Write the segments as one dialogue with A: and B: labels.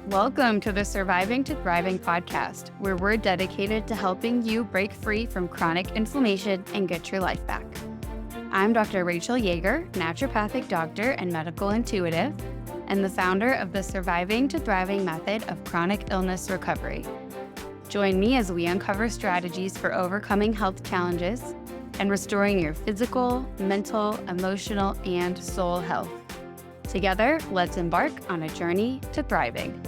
A: Welcome to the Surviving to Thriving podcast, where we're dedicated to helping you break free from chronic inflammation and get your life back. I'm Dr. Rachel Yeager, naturopathic doctor and medical intuitive, and the founder of the Surviving to Thriving method of chronic illness recovery. Join me as we uncover strategies for overcoming health challenges and restoring your physical, mental, emotional, and soul health. Together, let's embark on a journey to thriving.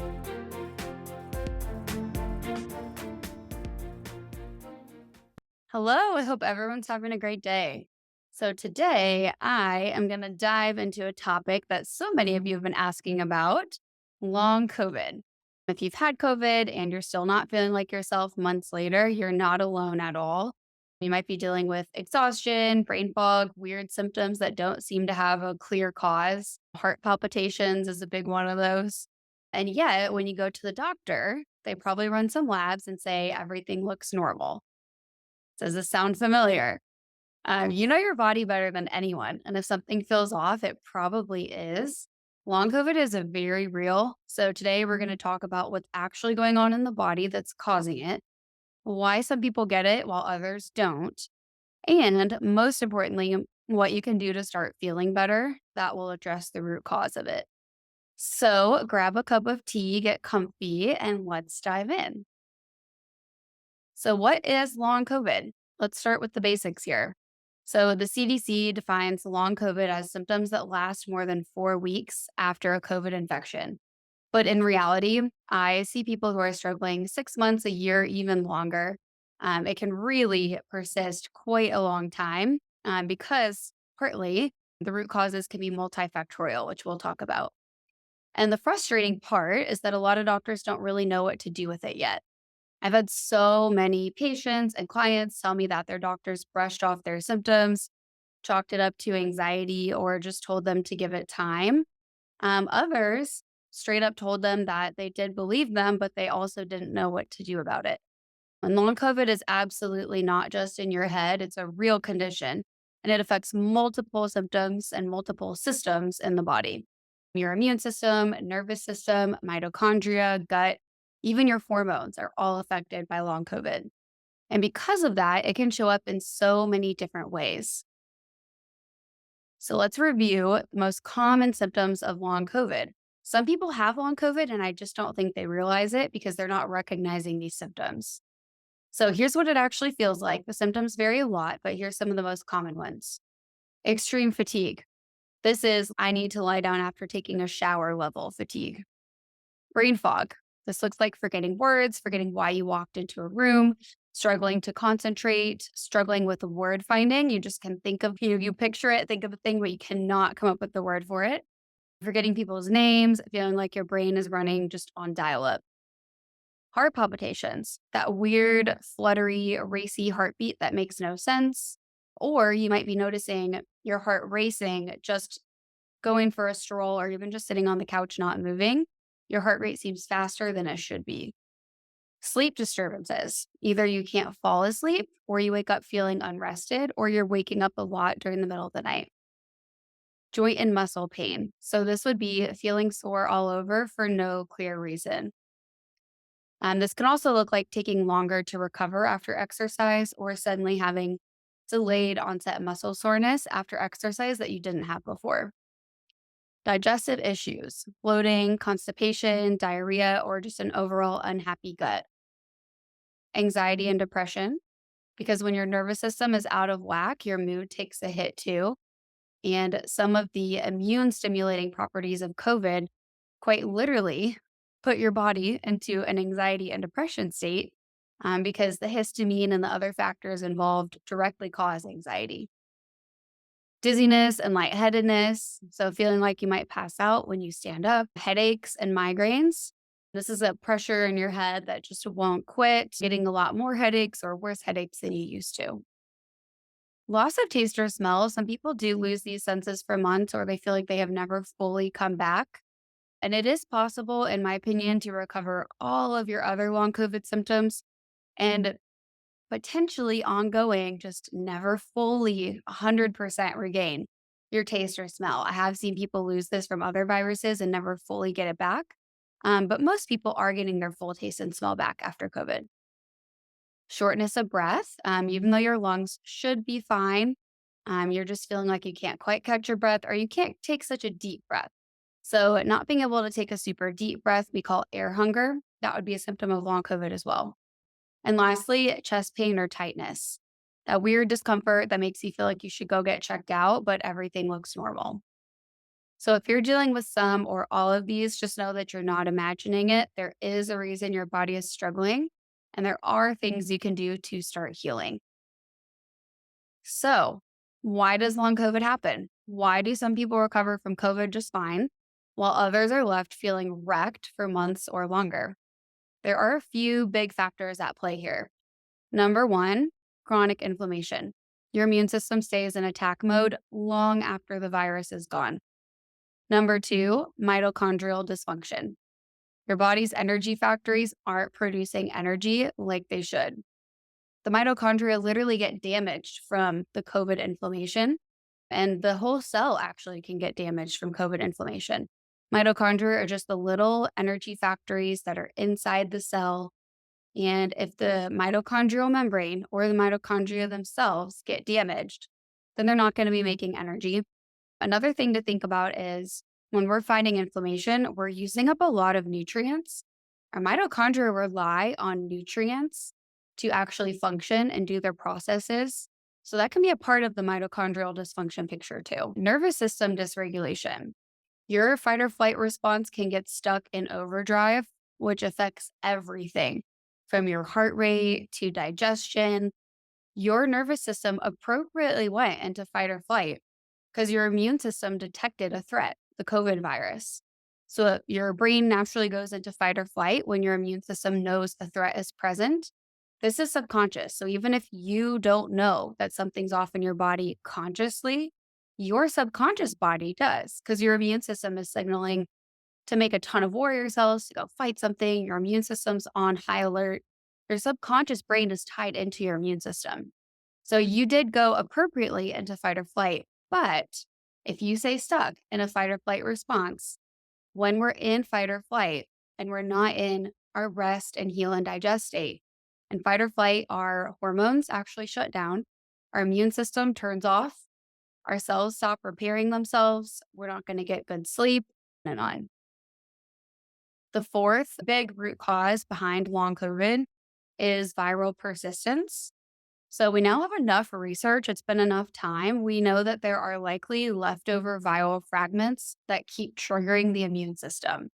A: Hello, I hope everyone's having a great day. So today I am going to dive into a topic that so many of you have been asking about, long COVID. If you've had COVID and you're still not feeling like yourself months later, you're not alone at all. You might be dealing with exhaustion, brain fog, weird symptoms that don't seem to have a clear cause. Heart palpitations is a big one of those. And yet, when you go to the doctor, they probably run some labs and say everything looks normal. Does this sound familiar? You know your body better than anyone. And if something feels off, it probably is. Long COVID is a very real. So today we're going to talk about what's actually going on in the body that's causing it, why some people get it while others don't, and most importantly, what you can do to start feeling better that will address the root cause of it. So grab a cup of tea, get comfy, and let's dive in. So, what is long COVID? Let's start with the basics here. So, the CDC defines long COVID as symptoms that last more than 4 weeks after a COVID infection. But in reality, I see people who are struggling 6 months, a year, even longer. It can really persist quite a long time because partly the root causes can be multifactorial, which we'll talk about. And the frustrating part is that a lot of doctors don't really know what to do with it yet. I've had so many patients and clients tell me that their doctors brushed off their symptoms, chalked it up to anxiety, or just told them to give it time. Others straight up told them that they did believe them, but they also didn't know what to do about it. And long COVID is absolutely not just in your head, it's a real condition, and it affects multiple symptoms and multiple systems in the body. Your immune system, nervous system, mitochondria, gut, even your hormones are all affected by long COVID. And because of that, it can show up in so many different ways. So let's review the most common symptoms of long COVID. Some people have long COVID, and I just don't think they realize it because they're not recognizing these symptoms. So here's what it actually feels like. The symptoms vary a lot, but here's some of the most common ones. Extreme fatigue. This is I need to lie down after taking a shower level fatigue. Brain fog. This looks like forgetting words, forgetting why you walked into a room, struggling to concentrate, struggling with word finding. You just can think of, you picture it, think of a thing, but you cannot come up with the word for it. Forgetting people's names, feeling like your brain is running just on dial up. Heart palpitations, that weird, fluttery, racy heartbeat that makes no sense. Or you might be noticing your heart racing just going for a stroll or even just sitting on the couch not moving. Your heart rate seems faster than it should be. Sleep disturbances. Either you can't fall asleep or you wake up feeling unrested or you're waking up a lot during the middle of the night. Joint and muscle pain. So this would be feeling sore all over for no clear reason. This can also look like taking longer to recover after exercise or suddenly having delayed onset muscle soreness after exercise that you didn't have before. Digestive issues, bloating, constipation, diarrhea, or just an overall unhappy gut. Anxiety and depression, because when your nervous system is out of whack, your mood takes a hit too. And some of the immune stimulating properties of COVID quite literally put your body into an anxiety and depression state because the histamine and the other factors involved directly cause anxiety. Dizziness and lightheadedness, so feeling like you might pass out when you stand up, headaches and migraines. This is a pressure in your head that just won't quit, getting a lot more headaches or worse headaches than you used to. Loss of taste or smell. Some people do lose these senses for months or they feel like they have never fully come back. And it is possible, in my opinion, to recover all of your other long COVID symptoms and potentially ongoing, just never fully 100% regain your taste or smell. I have seen people lose this from other viruses and never fully get it back. But most people are getting their full taste and smell back after COVID. Shortness of breath, even though your lungs should be fine, you're just feeling like you can't quite catch your breath or you can't take such a deep breath. So, not being able to take a super deep breath, we call air hunger. That would be a symptom of long COVID as well. And lastly, chest pain or tightness. That weird discomfort that makes you feel like you should go get checked out, but everything looks normal. So, if you're dealing with some or all of these, just know that you're not imagining it. There is a reason your body is struggling, and there are things you can do to start healing. So, why does long COVID happen? Why do some people recover from COVID just fine, while others are left feeling wrecked for months or longer? There are a few big factors at play here. Number one, chronic inflammation. Your immune system stays in attack mode long after the virus is gone. Number two, mitochondrial dysfunction. Your body's energy factories aren't producing energy like they should. The mitochondria literally get damaged from the COVID inflammation, and the whole cell actually can get damaged from COVID inflammation. Mitochondria are just the little energy factories that are inside the cell. And if the mitochondrial membrane or the mitochondria themselves get damaged, then they're not going to be making energy. Another thing to think about is when we're fighting inflammation, we're using up a lot of nutrients. Our mitochondria rely on nutrients to actually function and do their processes. So that can be a part of the mitochondrial dysfunction picture too. Nervous system dysregulation. Your fight or flight response can get stuck in overdrive, which affects everything from your heart rate to digestion. Your nervous system appropriately went into fight or flight because your immune system detected a threat, the COVID virus. So your brain naturally goes into fight or flight when your immune system knows a threat is present. This is subconscious. So even if you don't know that something's off in your body consciously, your subconscious body does because your immune system is signaling to make a ton of warrior cells to go fight something. Your immune system's on high alert. Your subconscious brain is tied into your immune system. So you did go appropriately into fight or flight. But if you stay stuck in a fight or flight response, when we're in fight or flight and we're not in our rest and heal and digest state, and fight or flight, our hormones actually shut down, our immune system turns off, our cells stop repairing themselves, we're not going to get good sleep, and on. The fourth big root cause behind long COVID is viral persistence. So we now have enough research, it's been enough time. We know that there are likely leftover viral fragments that keep triggering the immune system.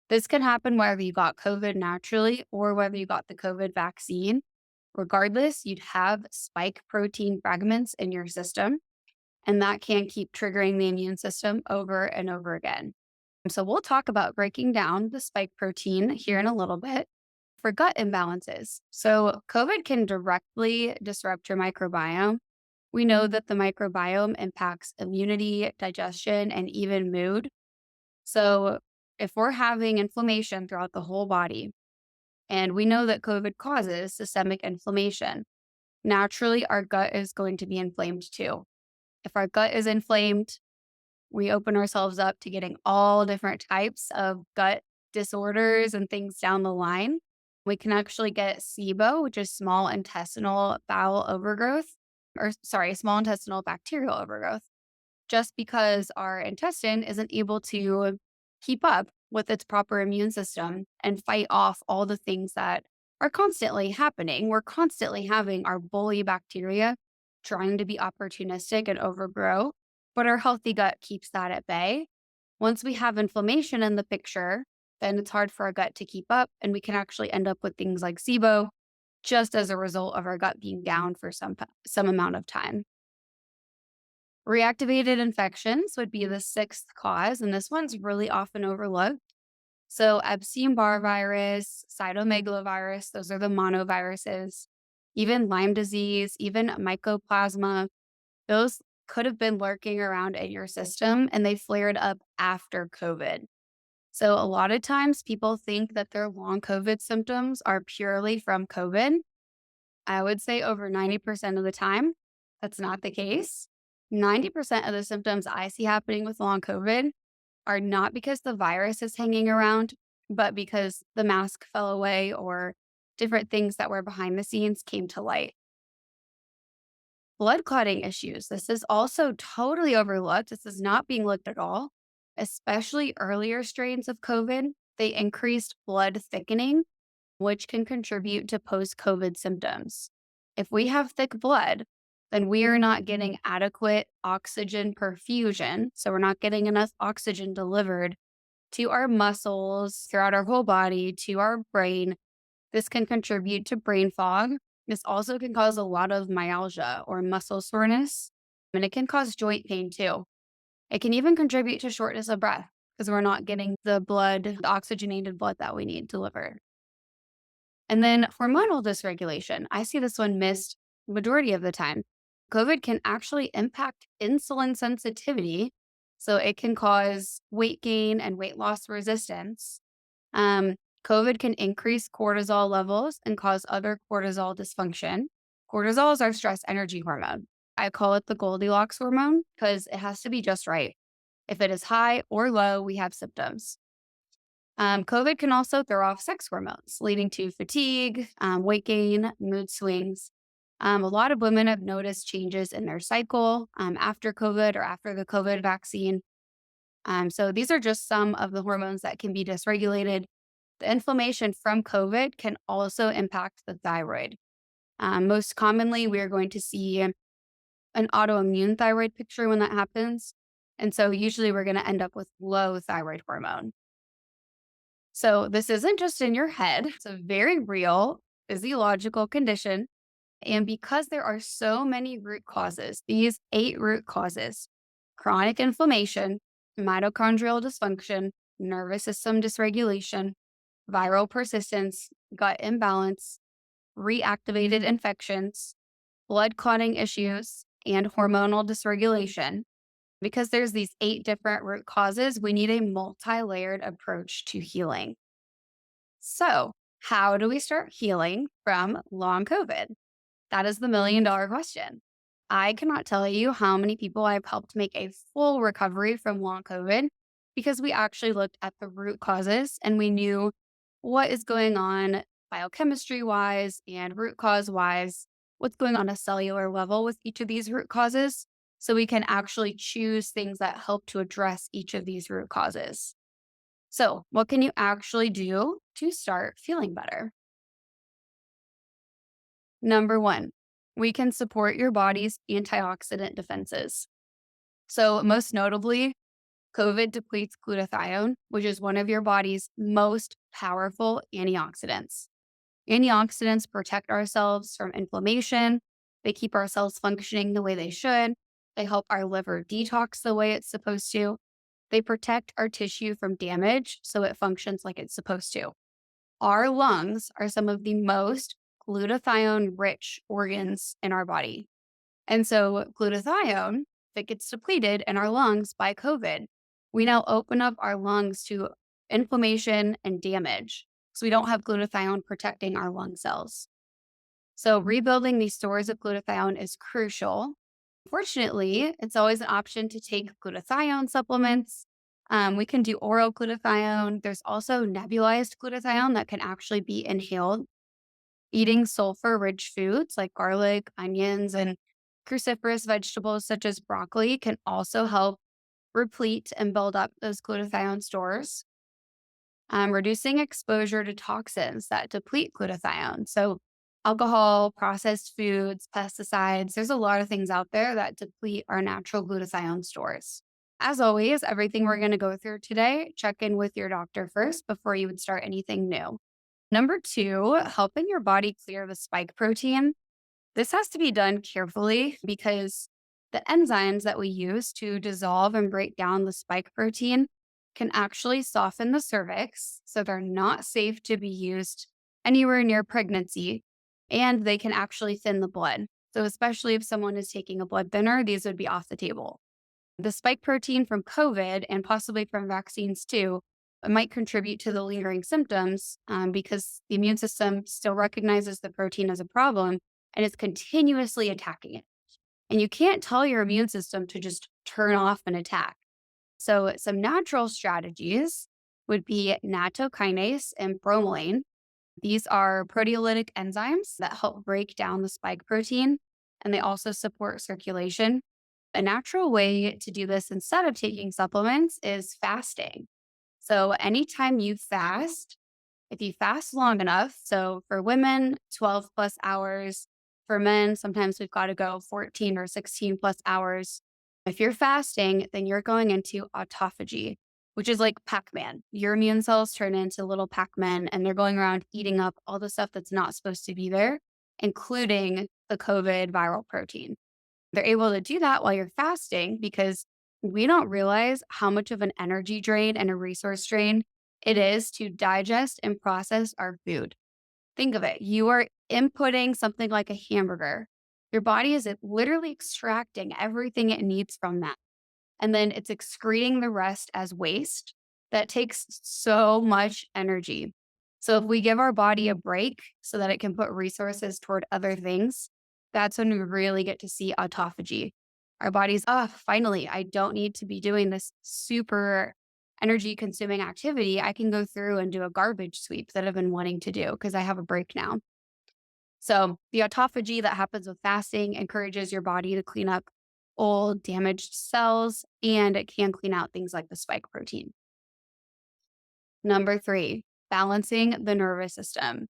A: This can happen whether you got COVID naturally or whether you got the COVID vaccine. Regardless, you'd have spike protein fragments in your system, and that can keep triggering the immune system over and over again. So we'll talk about breaking down the spike protein here in a little bit for gut imbalances. So COVID can directly disrupt your microbiome. We know that the microbiome impacts immunity, digestion, and even mood. So if we're having inflammation throughout the whole body, and we know that COVID causes systemic inflammation, naturally our gut is going to be inflamed too. If our gut is inflamed, we open ourselves up to getting all different types of gut disorders and things down the line. We can actually get SIBO, which is small intestinal bowel overgrowth, or sorry, small intestinal bacterial overgrowth, just because our intestine isn't able to keep up with its proper immune system and fight off all the things that are constantly happening. We're constantly having our bully bacteria trying to be opportunistic and overgrow, but our healthy gut keeps that at bay. Once we have inflammation in the picture, then it's hard for our gut to keep up, and we can actually end up with things like SIBO just as a result of our gut being down for some amount of time. Reactivated infections would be the sixth cause, and this one's really often overlooked. So, Epstein-Barr virus, cytomegalovirus, those are the monoviruses, even Lyme disease, even mycoplasma, those could have been lurking around in your system and they flared up after COVID. So, a lot of times people think that their long COVID symptoms are purely from COVID. I would say over 90% of the time, that's not the case. 90% of the symptoms I see happening with long COVID are not because the virus is hanging around. but because the mask fell away or different things that were behind the scenes came to light. Blood clotting issues. This is also totally overlooked. This is not being looked at all, especially earlier strains of COVID. They increased blood thickening, which can contribute to post COVID symptoms. If we have thick blood, then we are not getting adequate oxygen perfusion. So we're not getting enough oxygen delivered to our muscles, throughout our whole body, to our brain. This can contribute to brain fog. This also can cause a lot of myalgia or muscle soreness, and it can cause joint pain too. It can even contribute to shortness of breath because we're not getting the oxygenated blood that we need delivered. And then hormonal dysregulation. I see this one missed majority of the time. COVID can actually impact insulin sensitivity. So it can cause weight gain and weight loss resistance. Um, COVID can increase cortisol levels and cause other cortisol dysfunction. Cortisol is our stress energy hormone. I call it the Goldilocks hormone because it has to be just right. If it is high or low, we have symptoms. COVID can also throw off sex hormones, leading to fatigue, weight gain, mood swings. A lot of women have noticed changes in their cycle after COVID or after the COVID vaccine. So these are just some of the hormones that can be dysregulated. The inflammation from COVID can also impact the thyroid. Most commonly, we are going to see an autoimmune thyroid picture when that happens. And so usually we're going to end up with low thyroid hormone. So this isn't just in your head, it's a very real physiological condition. And because there are so many root causes, these 8 root causes: chronic inflammation, mitochondrial dysfunction, nervous system dysregulation, viral persistence, gut imbalance, reactivated infections, blood clotting issues, and hormonal dysregulation. Because there's these 8 different root causes, we need a multi-layered approach to healing. So, how do we start healing from long COVID? That is the $1,000,000 question. I cannot tell you how many people I've helped make a full recovery from long COVID because we actually looked at the root causes and we knew what is going on biochemistry wise and root cause wise, what's going on a cellular level with each of these root causes. So we can actually choose things that help to address each of these root causes. So, what can you actually do to start feeling better? Number one, we can support your body's antioxidant defenses. So, most notably, COVID depletes glutathione, which is one of your body's most powerful antioxidants. Antioxidants protect our cells from inflammation. They keep our cells functioning the way they should. They help our liver detox the way it's supposed to. They protect our tissue from damage so it functions like it's supposed to. Our lungs are some of the most glutathione rich organs in our body. And so, glutathione, if it gets depleted in our lungs by COVID, we now open up our lungs to inflammation and damage. So, we don't have glutathione protecting our lung cells. So, rebuilding these stores of glutathione is crucial. Fortunately, it's always an option to take glutathione supplements. We can do oral glutathione. There's also nebulized glutathione that can actually be inhaled. Eating sulfur rich foods like garlic, onions, and cruciferous vegetables such as broccoli can also help replete and build up those glutathione stores. Reducing exposure to toxins that deplete glutathione. So, alcohol, processed foods, pesticides, there's a lot of things out there that deplete our natural glutathione stores. As always, everything we're going to go through today, check in with your doctor first before you would start anything new. Number 2, helping your body clear the spike protein. This has to be done carefully because the enzymes that we use to dissolve and break down the spike protein can actually soften the cervix. So they're not safe to be used anywhere near pregnancy. And they can actually thin the blood. So, especially if someone is taking a blood thinner, these would be off the table. The spike protein from COVID and possibly from vaccines too might contribute to the lingering symptoms because the immune system still recognizes the protein as a problem and is continuously attacking it. And you can't tell your immune system to just turn off an attack. So, some natural strategies would be nattokinase and bromelain. These are proteolytic enzymes that help break down the spike protein, and they also support circulation. A natural way to do this instead of taking supplements is fasting. So, anytime you fast, if you fast long enough, so for women, 12 plus hours, for men, sometimes we've got to go 14 or 16 plus hours. If you're fasting, then you're going into autophagy, which is like Pac Man. Your immune cells turn into little Pac Men and they're going around eating up all the stuff that's not supposed to be there, including the COVID viral protein. They're able to do that while you're fasting because we don't realize how much of an energy drain and a resource drain it is to digest and process our food. Think of it. You are inputting something like a hamburger. Your body is literally extracting everything it needs from that. And then it's excreting the rest as waste. That takes so much energy. So if we give our body a break so that it can put resources toward other things, that's when we really get to see autophagy. Our body's, oh, finally, I don't need to be doing this super energy consuming activity. I can go through and do a garbage sweep that I've been wanting to do because I have a break now. So the autophagy that happens with fasting encourages your body to clean up old damaged cells, and it can clean out things like the spike protein. Number three, balancing the nervous system.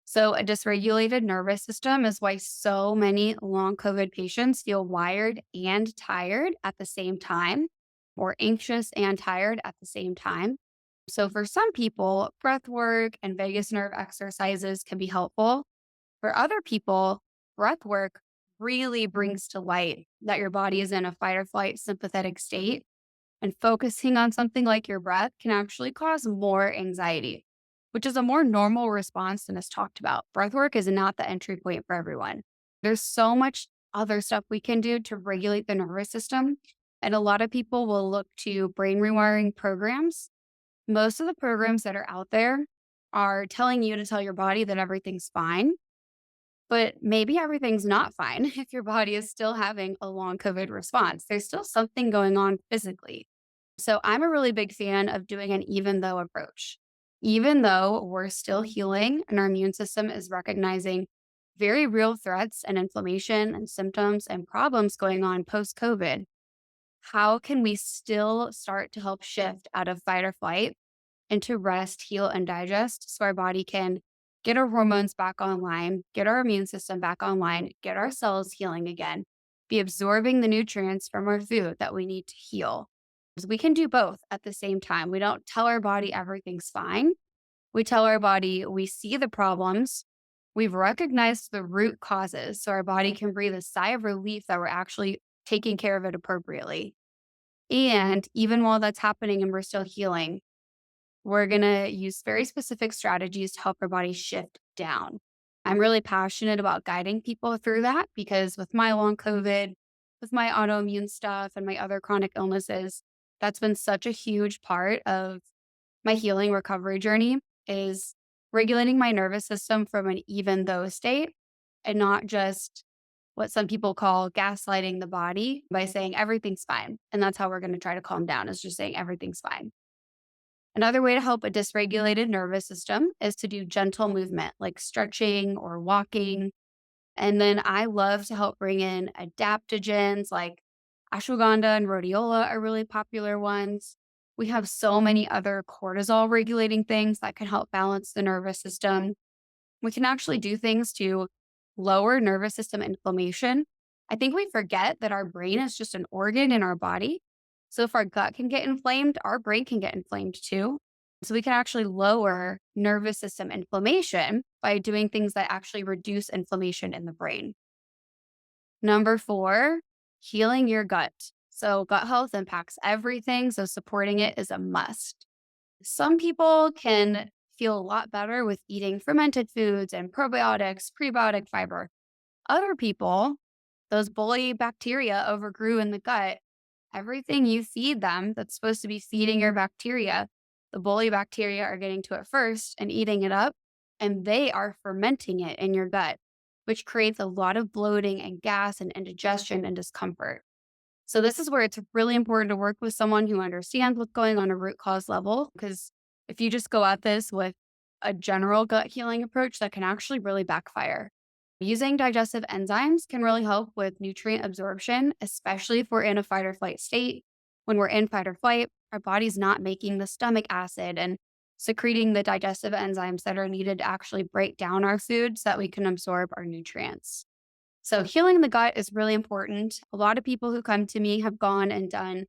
A: So a dysregulated nervous system is why so many long COVID patients feel wired and tired at the same time, or anxious and tired at the same time. So for some people, breath work and vagus nerve exercises can be helpful. For other people, breath work really brings to light that your body is in a fight or flight sympathetic state, and focusing on something like your breath can actually cause more anxiety, which is a more normal response than is talked about. Breath work is not the entry point for everyone. There's so much other stuff we can do to regulate the nervous system. And a lot of people will look to brain rewiring programs. Most of the programs that are out there are telling you to tell your body that everything's fine, but maybe everything's not fine if your body is still having a long COVID response. There's still something going on physically. So I'm a really big fan of doing an even though approach. Even though we're still healing and our immune system is recognizing very real threats and inflammation and symptoms and problems going on post COVID, how can we still start to help shift out of fight or flight into rest, heal, and digest so our body can get our hormones back online, get our immune system back online, get our cells healing again, be absorbing the nutrients from our food that we need to heal. Because we can do both at the same time. We don't tell our body everything's fine. We tell our body we see the problems. We've recognized the root causes so our body can breathe a sigh of relief that we're actually taking care of it appropriately. And even while that's happening and we're still healing, we're going to use very specific strategies to help our body shift down. I'm really passionate about guiding people through that because with my long COVID, with my autoimmune stuff and my other chronic illnesses, that's been such a huge part of my healing recovery journey is regulating my nervous system from an even though state and not just what some people call gaslighting the body by saying everything's fine. And that's how we're going to try to calm down is just saying everything's fine. Another way to help a dysregulated nervous system is to do gentle movement like stretching or walking. And then I love to help bring in adaptogens like ashwagandha and rhodiola are really popular ones. We have so many other cortisol regulating things that can help balance the nervous system. We can actually do things to lower nervous system inflammation. I think we forget that our brain is just an organ in our body. So if our gut can get inflamed, our brain can get inflamed too. So we can actually lower nervous system inflammation by doing things that actually reduce inflammation in the brain. Number four, healing your gut. So gut health impacts everything. So supporting it is a must. Some people can feel a lot better with eating fermented foods and probiotics, prebiotic fiber. Other people, those bully bacteria overgrew in the gut. Everything you feed them that's supposed to be feeding your bacteria, the bully bacteria are getting to it first and eating it up, and they are fermenting it in your gut, which creates a lot of bloating and gas and indigestion and discomfort. So this is where it's really important to work with someone who understands what's going on a root cause level because if you just go at this with a general gut healing approach, that can actually really backfire. Using digestive enzymes can really help with nutrient absorption, especially if we're in a fight or flight state. When we're in fight or flight, our body's not making the stomach acid and secreting the digestive enzymes that are needed to actually break down our food so that we can absorb our nutrients. So, healing the gut is really important. A lot of people who come to me have gone and done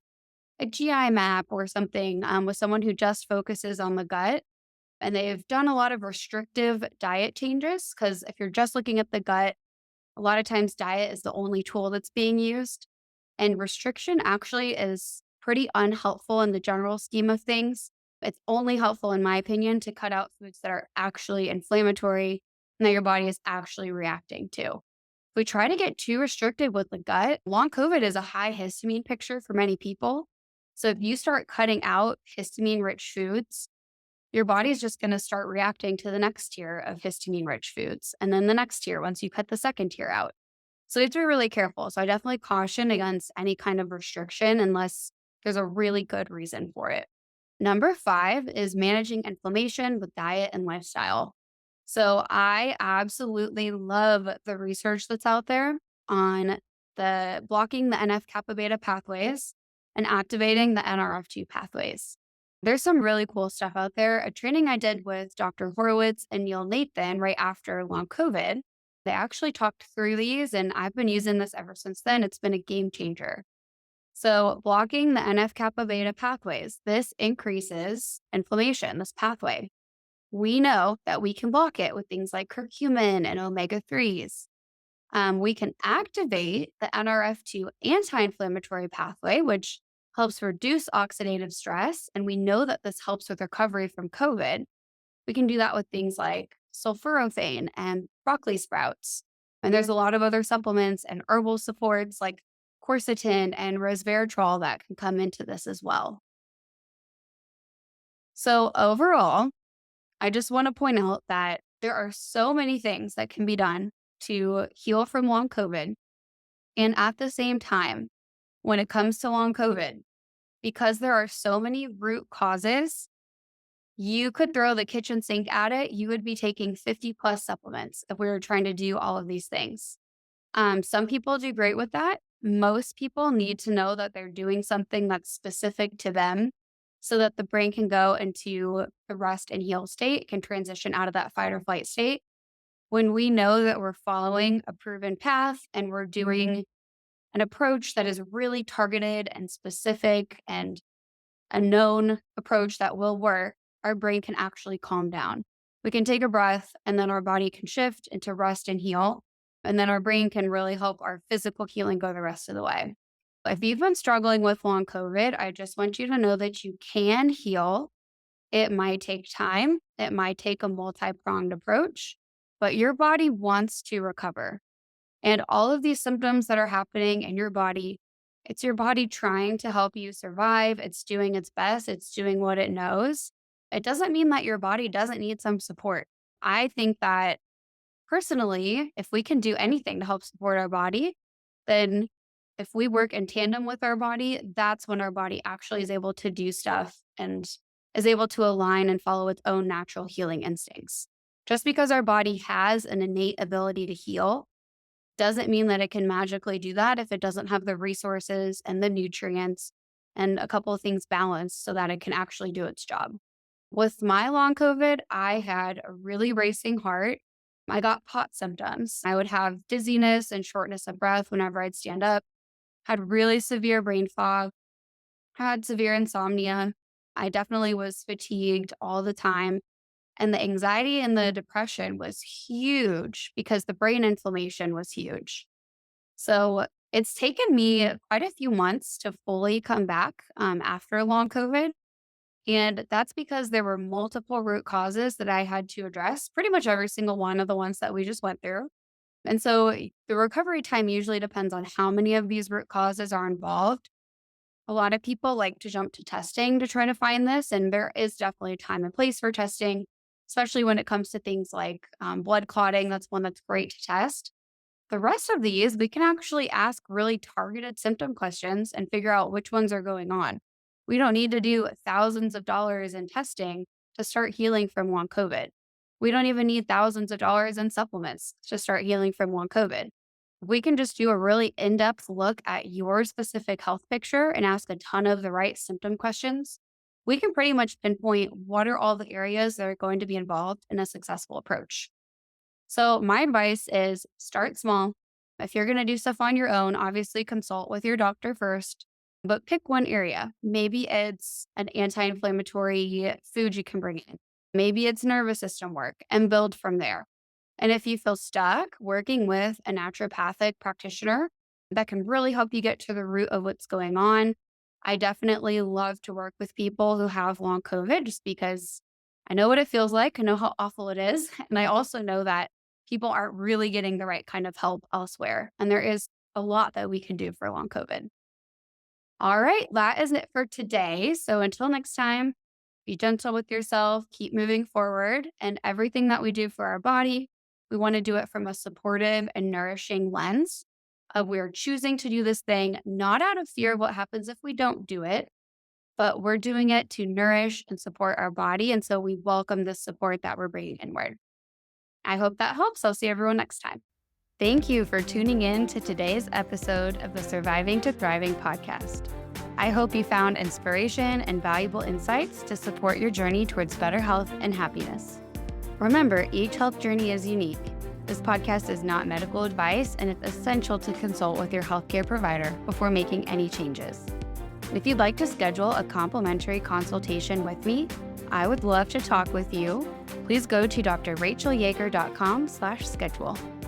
A: a GI map or something with someone who just focuses on the gut. And they've done a lot of restrictive diet changes because if you're just looking at the gut, a lot of times diet is the only tool that's being used. And restriction actually is pretty unhelpful in the general scheme of things. It's only helpful, in my opinion, to cut out foods that are actually inflammatory and that your body is actually reacting to. If we try to get too restricted with the gut, long COVID is a high histamine picture for many people. So if you start cutting out histamine rich foods, your body's just going to start reacting to the next tier of histamine rich foods and then the next tier once you cut the second tier out. So you have to be really careful. So I definitely caution against any kind of restriction unless there's a really good reason for it. Number 5 is managing inflammation with diet and lifestyle. So I absolutely love the research that's out there on the blocking the NF kappa beta pathways and activating the NRF2 pathways. There's some really cool stuff out there. A training I did with Dr. Horowitz and Neil Nathan right after long COVID, they actually talked through these, and I've been using this ever since then. It's been a game changer. So, blocking the NF kappa beta pathways, this increases inflammation, this pathway. We know that we can block it with things like curcumin and omega 3s. We can activate the NRF2 anti inflammatory pathway, which helps reduce oxidative stress. And we know that this helps with recovery from COVID. We can do that with things like sulforaphane and broccoli sprouts. And there's a lot of other supplements and herbal supports like quercetin and resveratrol that can come into this as well. So, overall, I just want to point out that there are so many things that can be done to heal from long COVID. And at the same time, when it comes to long COVID, because there are so many root causes, you could throw the kitchen sink at it. You would be taking 50 plus supplements if we were trying to do all of these things. Some people do great with that. Most people need to know that they're doing something that's specific to them so that the brain can go into the rest and heal state, can transition out of that fight or flight state. When we know that we're following a proven path and we're doing an approach that is really targeted and specific and a known approach that will work, our brain can actually calm down. We can take a breath and then our body can shift into rest and heal. And then our brain can really help our physical healing go the rest of the way. If you've been struggling with long COVID, I just want you to know that you can heal. It might take time, it might take a multi pronged approach, but your body wants to recover. And all of these symptoms that are happening in your body, it's your body trying to help you survive. It's doing its best. It's doing what it knows. It doesn't mean that your body doesn't need some support. I think that personally, if we can do anything to help support our body, then if we work in tandem with our body, that's when our body actually is able to do stuff and is able to align and follow its own natural healing instincts. Just because our body has an innate ability to heal doesn't mean that it can magically do that if it doesn't have the resources and the nutrients and a couple of things balanced so that it can actually do its job. With my long COVID, I had a really racing heart. I got POT symptoms. I would have dizziness and shortness of breath whenever I'd stand up, had really severe brain fog, had severe insomnia. I definitely was fatigued all the time. And the anxiety and the depression was huge because the brain inflammation was huge. So it's taken me quite a few months to fully come back after long COVID. And that's because there were multiple root causes that I had to address, pretty much every single one of the ones that we just went through. And so the recovery time usually depends on how many of these root causes are involved. A lot of people like to jump to testing to try to find this, and there is definitely a time and place for testing, especially when it comes to things like blood clotting. That's one that's great to test. The rest of these, we can actually ask really targeted symptom questions and figure out which ones are going on. We don't need to do thousands of dollars in testing to start healing from long COVID. We don't even need thousands of dollars in supplements to start healing from long COVID. We can just do a really in depth look at your specific health picture and ask a ton of the right symptom questions. We can pretty much pinpoint what are all the areas that are going to be involved in a successful approach. So, my advice is start small. If you're going to do stuff on your own, obviously consult with your doctor first, but pick one area. Maybe it's an anti inflammatory food you can bring in. Maybe it's nervous system work and build from there. And if you feel stuck, working with a naturopathic practitioner that can really help you get to the root of what's going on. I definitely love to work with people who have long COVID just because I know what it feels like. I know how awful it is. And I also know that people aren't really getting the right kind of help elsewhere. And there is a lot that we can do for long COVID. All right, that is it for today. So until next time, be gentle with yourself, keep moving forward, and everything that we do for our body, we want to do it from a supportive and nourishing lens. We're choosing to do this thing not out of fear of what happens if we don't do it, but we're doing it to nourish and support our body. And so we welcome the support that we're bringing inward. I hope that helps. I'll see everyone next time. Thank you for tuning in to today's episode of the Surviving to Thriving podcast. I hope you found inspiration and valuable insights to support your journey towards better health and happiness. Remember, each health journey is unique. This podcast is not medical advice, and it's essential to consult with your healthcare provider before making any changes. If you'd like to schedule a complimentary consultation with me, I would love to talk with you. Please go to drrachelyager.com/schedule.